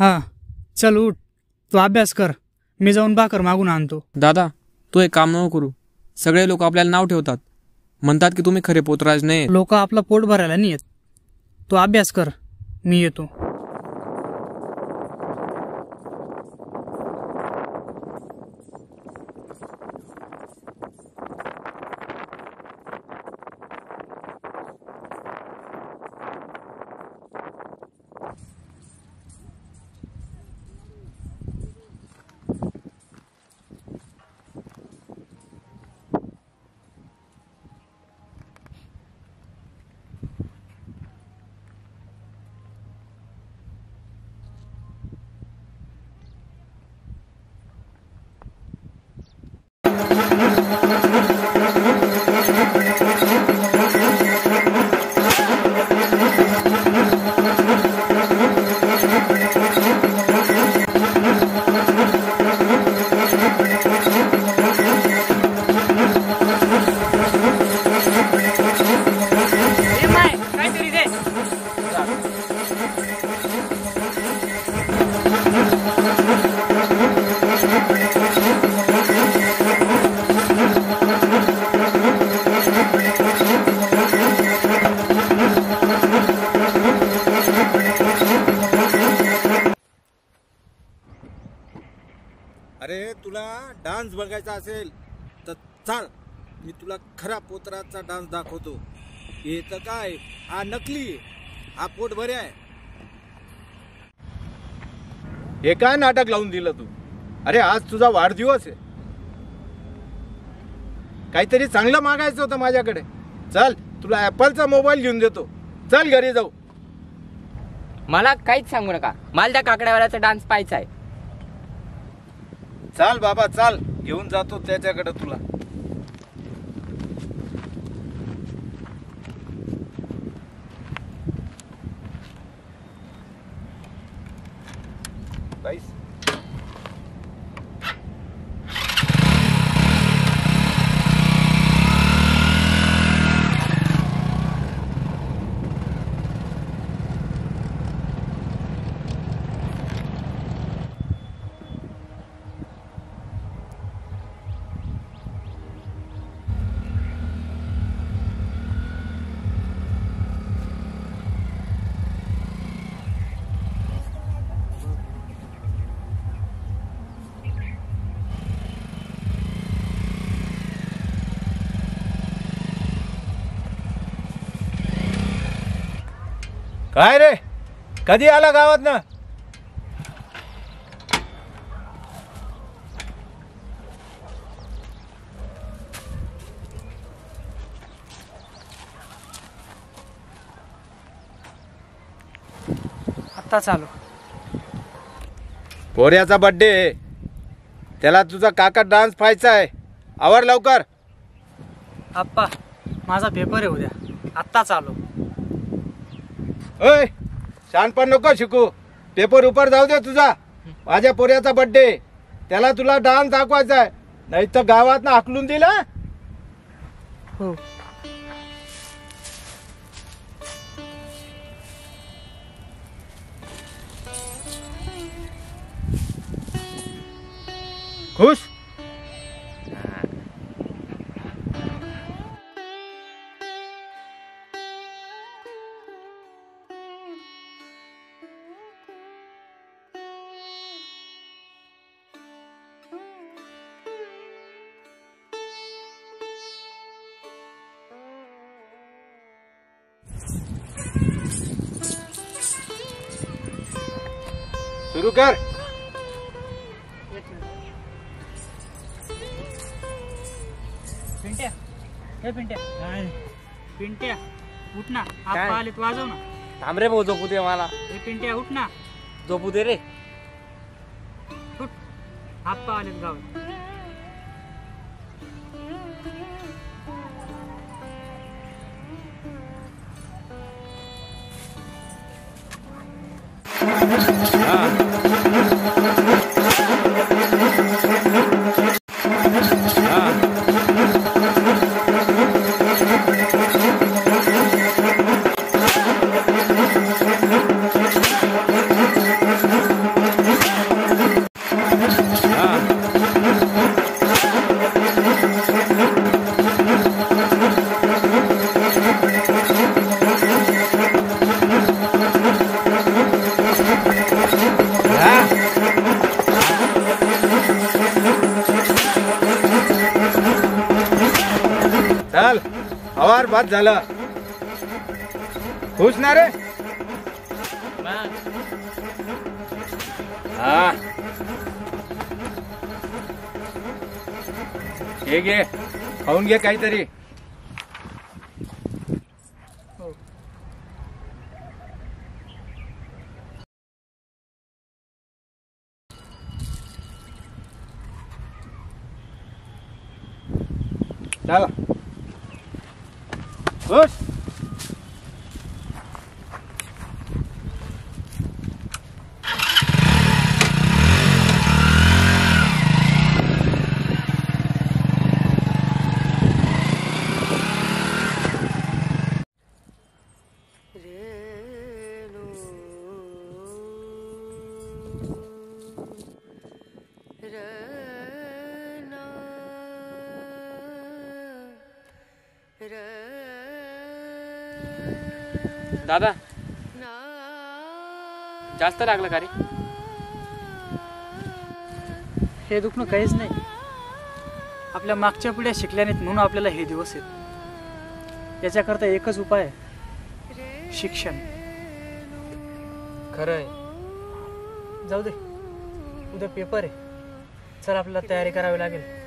हां चल उठ, तू अभ्यास कर, मी जाऊन भाकर मागून आणतो. दादा तू एक काम नको करू. सगळे लोक आपल्याला नाव ठेवतात, म्हणतात की तुम्ही खरे पोतराज नाही. लोक आपलं पोट भरायला नाही येत. तू अभ्यास कर, मी येतो. अरे तुला डान्स बघायचा असेल तर चाल, मी तुला खरा पोतराचा डान्स दाखवतो. हे तर काय, हा नकली, हा पोट भरे आहे. हे काय नाटक लावून दिलं तू? अरे आज तुझा वाढदिवस आहे, काहीतरी चांगलं मागायचं होतं माझ्याकडे. चल तुला ऍपलचा मोबाईल घेऊन देतो, चल घरी जाऊ. मला काहीच सांगू नका, मला त्या काकड्यावाल्याचा डान्स पाहायचा आहे. चाल बाबा चाल, घेऊन जातो त्याच्याकडे तुला. बाईस काय रे, कधी आला गावात ना? आत्ता चालू. पोऱ्याचा बर्थडे आहे, त्याला तुझा काका डान्स पाहायचा आहे. आवर लवकर. आप्पा माझा पेपर आहे उद्या, आत्ता चालू. ओय शहाणपण नको शिकू, पेपर उपर जाऊ दे तुझा. माझ्या पोऱ्याचा बर्थडे, त्याला तुला डान्स दाखवायचा आहे, नाही तर गावात ना हाकलून दिला. हो खुश. सुरू कर. पिंट्या, हे पिंट्या, पिंट्या उठ ना, आप्पा आलेत, वाजव ना. थांब रे भाऊ, झोपू दे मला. हे पिंट्या उठ ना, झोपू दे रे. उठ, आप्पा आलेत गावात. बाद झालं. खुश ना रे? हा घे खाऊन घे काहीतरी. चला खुश. दादा जास्त लागलं का रे? हे दुखणं काहीच नाही. आपल्या मागच्या पिढ्या शिकल्या नाहीत म्हणून आपल्याला हे दिवस आहेत. याच्याकरता एकच उपाय आहे, शिक्षण. खरं आहे. जाऊ दे, उद्या पेपर आहे. चल आपल्याला तयारी करावी लागेल.